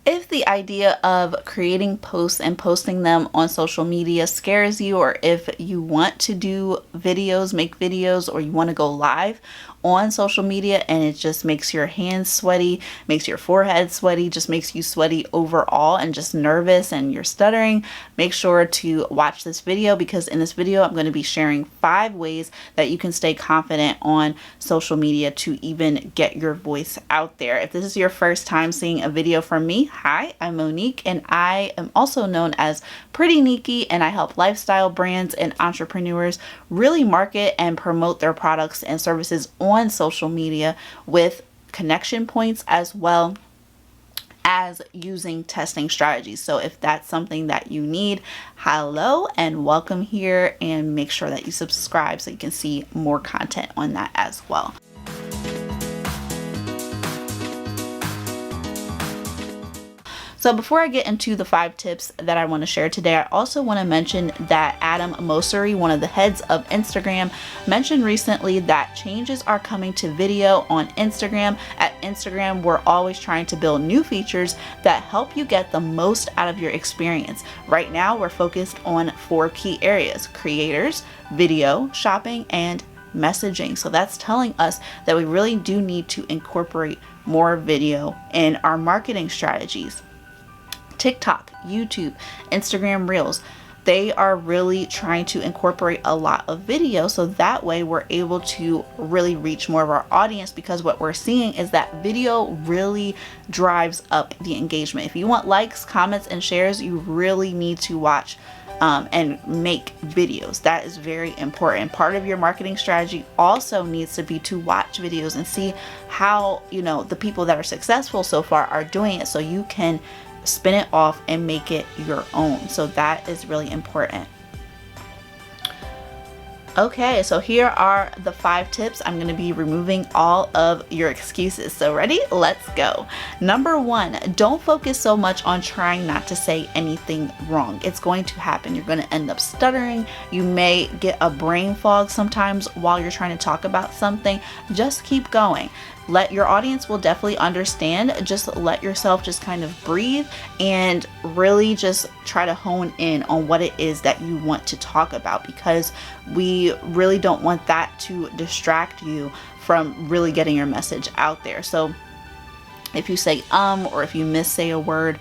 If the idea of creating posts and posting them on social media scares you, or if you want to do videos, make videos, or you want to go live on social media and it just makes your hands sweaty, makes your forehead sweaty, just makes you sweaty overall and just nervous and you're stuttering, make sure to watch this video, because in this video I'm going to be sharing 5 ways that you can stay confident on social media to even get your voice out there. If this is your first time seeing a video from me, hi, I'm Monique, and I am also known as Pretty Nikki, and I help lifestyle brands and entrepreneurs really market and promote their products and services on social media with connection points as well as using testing strategies. So if that's something that you need, hello and welcome here, and make sure that you subscribe so you can see more content on that as well. So before I get into the 5 tips that I want to share today, I also want to mention that Adam Mosseri, one of the heads of Instagram, mentioned recently that changes are coming to video on Instagram. At Instagram, we're always trying to build new features that help you get the most out of your experience. Right now, we're focused on 4 key areas: creators, video, shopping, and messaging. So that's telling us that we really do need to incorporate more video in our marketing strategies. TikTok, YouTube, Instagram Reels, they are really trying to incorporate a lot of video, so that way we're able to really reach more of our audience, because what we're seeing is that video really drives up the engagement. If you want likes, comments, and shares, you really need to watch and make videos. That is very important. Part of your marketing strategy also needs to be to watch videos and see how, the people that are successful so far are doing it, so you can spin it off and make it your own. So that is really important. Okay, so here are the 5 tips. I'm going to be removing all of your excuses. So ready? Let's go. Number 1, don't focus so much on trying not to say anything wrong. It's going to happen. You're going to end up stuttering. You may get a brain fog sometimes while you're trying to talk about something. Just keep going. Let your audience will definitely understand. Just let yourself just kind of breathe and really just try to hone in on what it is that you want to talk about, because we really don't want that to distract you from really getting your message out there. So if you say or if you say a word,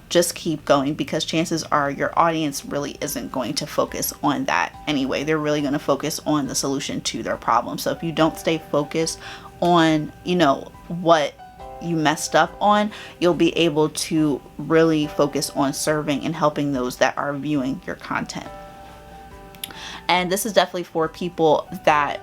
just keep going, because chances are your audience really isn't going to focus on that anyway. They're really going to focus on the solution to their problem. So if you don't stay focused on, what you messed up on, you'll be able to really focus on serving and helping those that are viewing your content. And this is definitely for people that,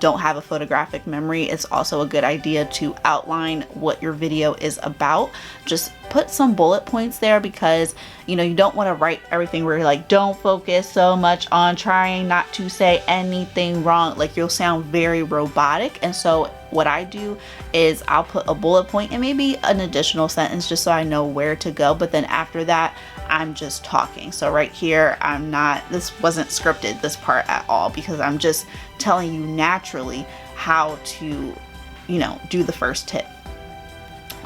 don't have a photographic memory. It's also a good idea to outline what your video is about. Just put some bullet points there, because, you don't want to write everything where you're like, don't focus so much on trying not to say anything wrong. Like, you'll sound very robotic. And so what I do is I'll put a bullet point and maybe an additional sentence just so I know where to go. But then after that, I'm just talking. So right here, this wasn't scripted, this part at all, because I'm just telling you naturally how to, do the first tip.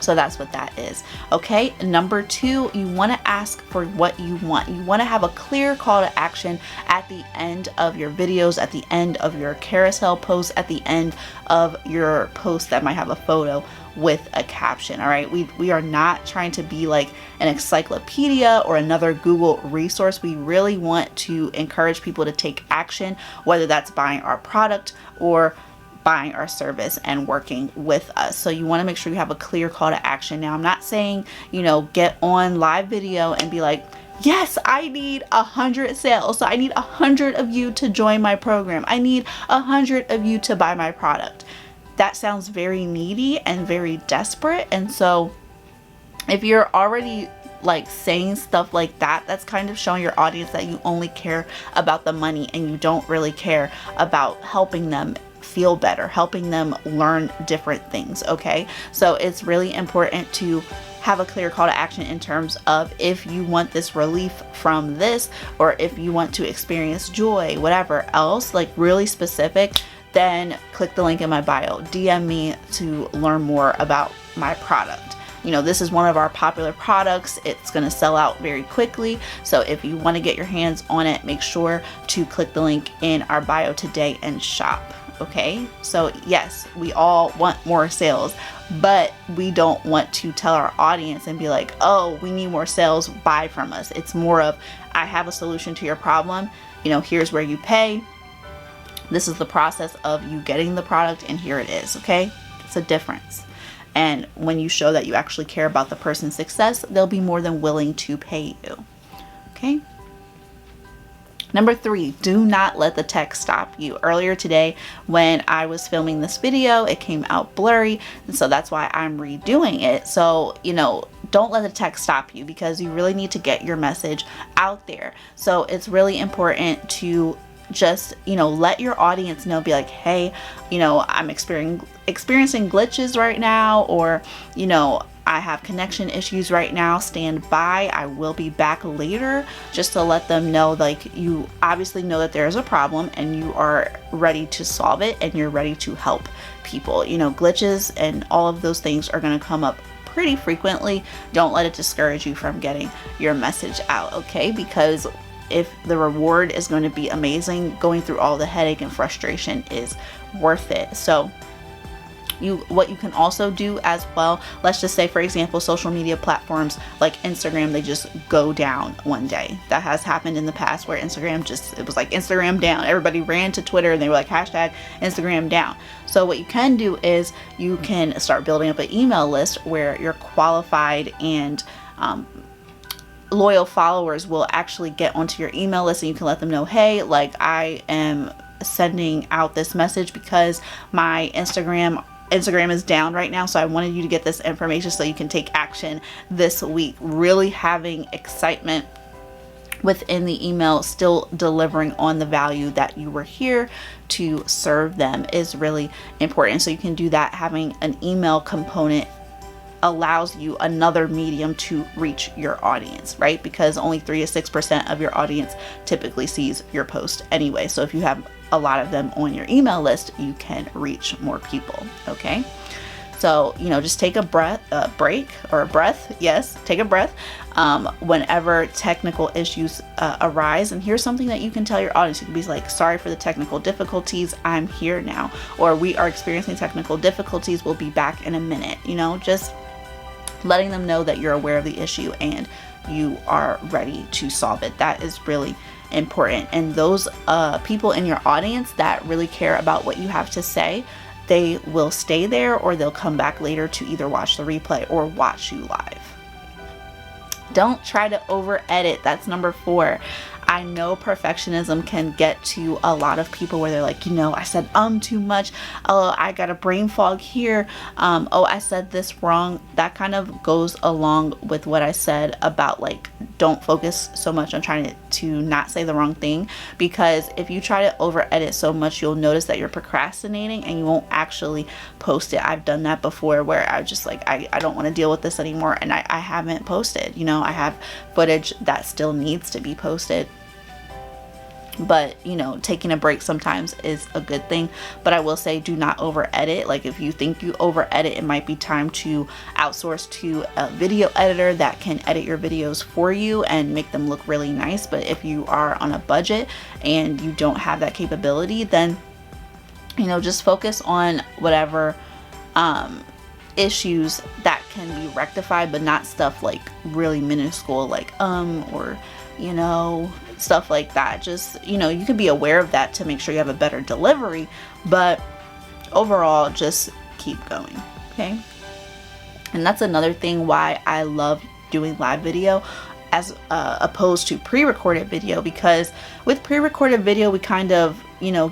So that's what that is. Okay, number 2, you want to ask for what you want. You want to have a clear call to action at the end of your videos, at the end of your carousel posts, at the end of your post that might have a photo with a caption. All right, we are not trying to be like an encyclopedia or another Google resource. We really want to encourage people to take action, whether that's buying our product or buying our service and working with us. So you want to make sure you have a clear call to action. Now, I'm not saying, get on live video and be like, yes, I need 100 sales. So I need 100 of you to join my program. I need 100 of you to buy my product. That sounds very needy and very desperate. And so if you're already like saying stuff like that, that's kind of showing your audience that you only care about the money and you don't really care about helping them feel better, helping them learn different things. Okay, so it's really important to have a clear call to action in terms of if you want this relief from this, or if you want to experience joy, whatever else, like really specific, then click the link in my bio, DM me to learn more about my product. this is one of our popular products. It's going to sell out very quickly. So if you want to get your hands on it, make sure to click the link in our bio today and shop. Okay, so yes, we all want more sales, but we don't want to tell our audience and be like, oh, we need more sales, buy from us. It's more of, I have a solution to your problem. Here's where you pay. This is the process of you getting the product, and here it is. Okay, it's a difference. And when you show that you actually care about the person's success, they'll be more than willing to pay you. Okay. Number 3, do not let the tech stop you. Earlier today, when I was filming this video, it came out blurry, and so that's why I'm redoing it. So, don't let the tech stop you, because you really need to get your message out there. So it's really important to just, let your audience know, be like, hey, I'm experiencing glitches right now, or, I have connection issues right now, stand by, I will be back later, just to let them know, like, you obviously know that there is a problem and you are ready to solve it and you're ready to help people. Glitches and all of those things are going to come up pretty frequently. Don't let it discourage you from getting your message out, okay? Because if the reward is going to be amazing, going through all the headache and frustration is worth it. So what you can also do as well, let's just say, for example, social media platforms like Instagram, they just go down one day. That has happened in the past, where it was like Instagram down. Everybody ran to Twitter and they were like, hashtag Instagram down. So what you can do is you can start building up an email list where your qualified and loyal followers will actually get onto your email list, and you can let them know, hey, like, I am sending out this message because my Instagram is down right now, so I wanted you to get this information so you can take action this week. Really having excitement within the email, still delivering on the value that you were here to serve them is really important. So you can do that. Having an email component allows you another medium to reach your audience, right? Because only 3 to 6% of your audience typically sees your post anyway. So if you have a lot of them on your email list, you can reach more people. Okay. So, just take a breath. Yes, take a breath whenever technical issues arise. And here's something that you can tell your audience. You can be like, sorry for the technical difficulties, I'm here now. Or, we are experiencing technical difficulties, we'll be back in a minute. Just letting them know that you're aware of the issue and you are ready to solve it. That is really important. And those people in your audience that really care about what you have to say, they will stay there, or they'll come back later to either watch the replay or watch you live. Don't try to over edit. That's number 4. I know perfectionism can get to a lot of people where they're like, I said too much. Oh, I got a brain fog here. Oh, I said this wrong. That kind of goes along with what I said about, like, don't focus so much on trying to not say the wrong thing, because if you try to over edit so much, you'll notice that you're procrastinating and you won't actually post it. I've done that before, where I just like, I don't want to deal with this anymore, and I haven't posted. I have footage that still needs to be posted. But taking a break sometimes is a good thing. But I will say, do not over edit. Like, if you think you over edit, it might be time to outsource to a video editor that can edit your videos for you and make them look really nice. But if you are on a budget and you don't have that capability, then just focus on whatever issues that can be rectified, but not stuff like really minuscule, like or stuff like that. Just, you can be aware of that to make sure you have a better delivery, but overall, just keep going. Okay. And that's another thing why I love doing live video as opposed to pre-recorded video, because with pre-recorded video, we kind of,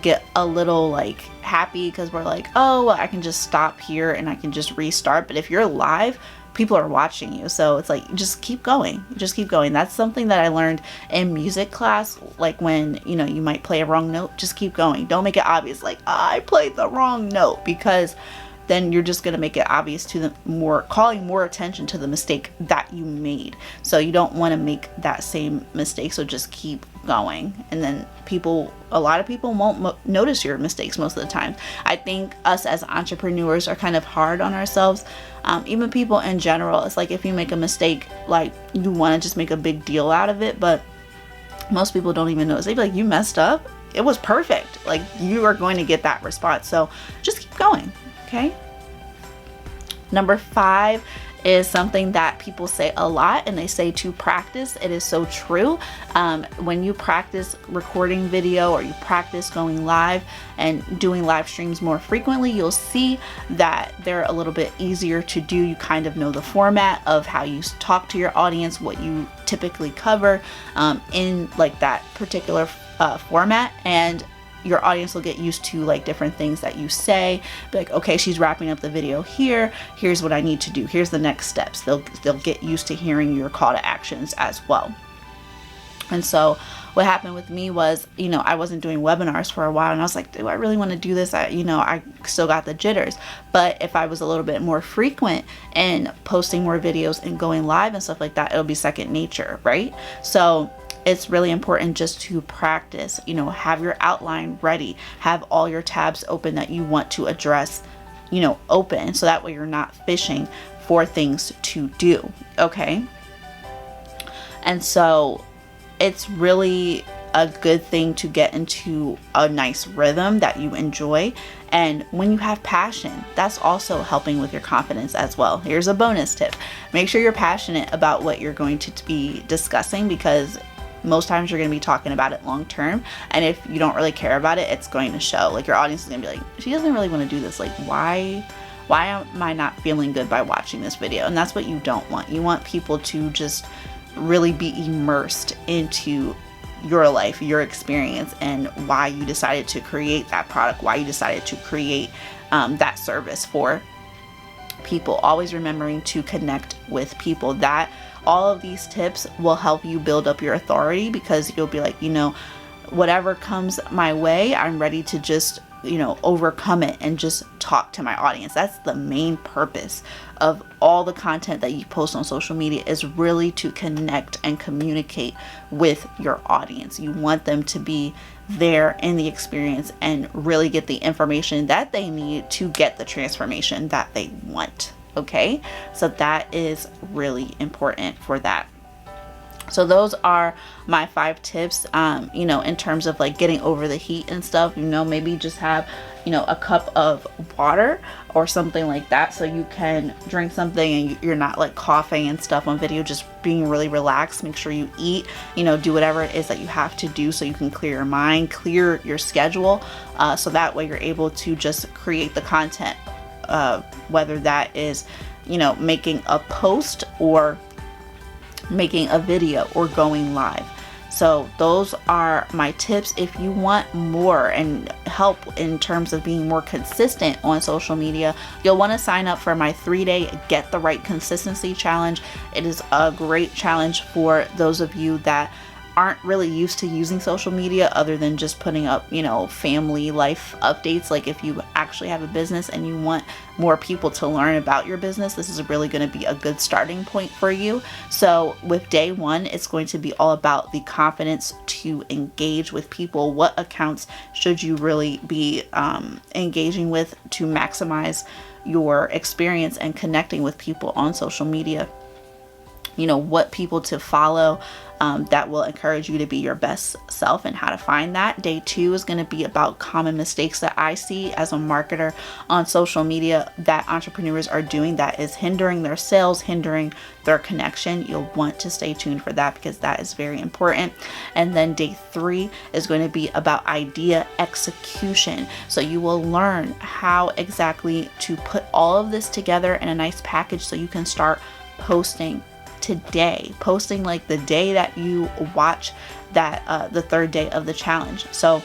get a little like happy because we're like, oh, well, I can just stop here and I can just restart. But if you're live, people are watching you, so it's like, just keep going. That's something that I learned in music class, like when you might play a wrong note, just keep going. Don't make it obvious, like, I played the wrong note, because then you're just going to make it obvious to them, calling more attention to the mistake that you made. So you don't want to make that same mistake, so just keep keep going. And then a lot of people won't notice your mistakes most of the time. I think us as entrepreneurs are kind of hard on ourselves. Even people in general, it's like if you make a mistake, like you want to just make a big deal out of it, but most people don't even notice. They'd be like, you messed up? It was perfect. Like, you are going to get that response. So just keep going, okay? Number 5 is something that people say a lot, and they say to practice. It is so true. When you practice recording video, or you practice going live and doing live streams more frequently, you'll see that they're a little bit easier to do. You kind of know the format of how you talk to your audience, what you typically cover in like that particular format, and your audience will get used to like different things that you say. Be like, okay, she's wrapping up the video here. Here's what I need to do. Here's the next steps. They'll get used to hearing your call to actions as well. And so what happened with me was, I wasn't doing webinars for a while, and I was like, do I really want to do this? I still got the jitters. But if I was a little bit more frequent in posting more videos and going live and stuff like that, it'll be second nature, right? So it's really important just to practice, have your outline ready, have all your tabs open that you want to address, open, so that way you're not fishing for things to do, okay? And so it's really a good thing to get into a nice rhythm that you enjoy. And when you have passion, that's also helping with your confidence as well. Here's a bonus tip. Make sure you're passionate about what you're going to be discussing, because most times you're going to be talking about it long term, and if you don't really care about it, it's going to show. Like, your audience is going to be like, she doesn't really want to do this. Like, why am I not feeling good by watching this video? And that's what you don't want. You want people to just really be immersed into your life, your experience, and why you decided to create that product, why you decided to create that service for people. Always remembering to connect with people. That all of these tips will help you build up your authority, because you'll be like, whatever comes my way, I'm ready to just, overcome it and just talk to my audience. That's the main purpose of all the content that you post on social media, is really to connect and communicate with your audience. You want them to be there in the experience and really get the information that they need to get the transformation that they want. Okay, so that is really important for that. So those are my 5 tips, in terms of like getting over the heat and stuff. Maybe just have, a cup of water or something like that, so you can drink something and you're not like coughing and stuff on video, just being really relaxed. Make sure you eat, do whatever it is that you have to do so you can clear your mind, clear your schedule, so that way you're able to just create the content, whether that is, making a post or making a video or going live. So those are my tips. If you want more and help in terms of being more consistent on social media, you'll want to sign up for my 3-day Get the Right Consistency Challenge. It is a great challenge for those of you that aren't really used to using social media other than just putting up, family life updates. Like, if you actually have a business and you want more people to learn about your business, this is really going to be a good starting point for you. So with day 1, it's going to be all about the confidence to engage with people. What accounts should you really be engaging with to maximize your experience and connecting with people on social media? What people to follow that will encourage you to be your best self, and how to find that. Day 2 is going to be about common mistakes that I see as a marketer on social media that entrepreneurs are doing that is hindering their sales, hindering their connection. You'll want to stay tuned for that, because that is very important. And then day 3 is going to be about idea execution. So you will learn how exactly to put all of this together in a nice package so you can start posting today, posting like the day that you watch that the 3rd day of the challenge. So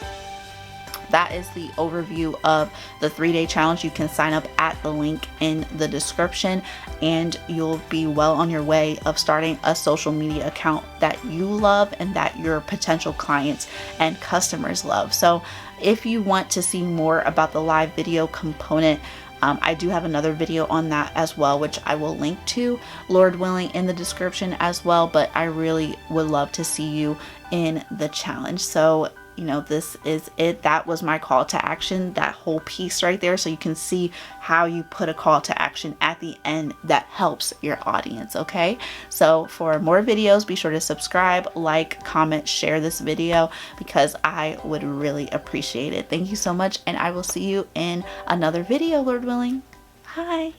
that is the overview of the 3-day challenge. You can sign up at the link in the description, and you'll be well on your way of starting a social media account that you love and that your potential clients and customers love. So if you want to see more about the live video component I do have another video on that as well, which I will link to, Lord willing, in the description as well. But I really would love to see you in the challenge. So, you know, this is it. That was my call to action, that whole piece right there. So you can see how you put a call to action at the end that helps your audience. Okay, so for more videos, be sure to subscribe, like, comment, share this video, because I would really appreciate it. Thank you so much, and I will see you in another video, Lord willing. Bye.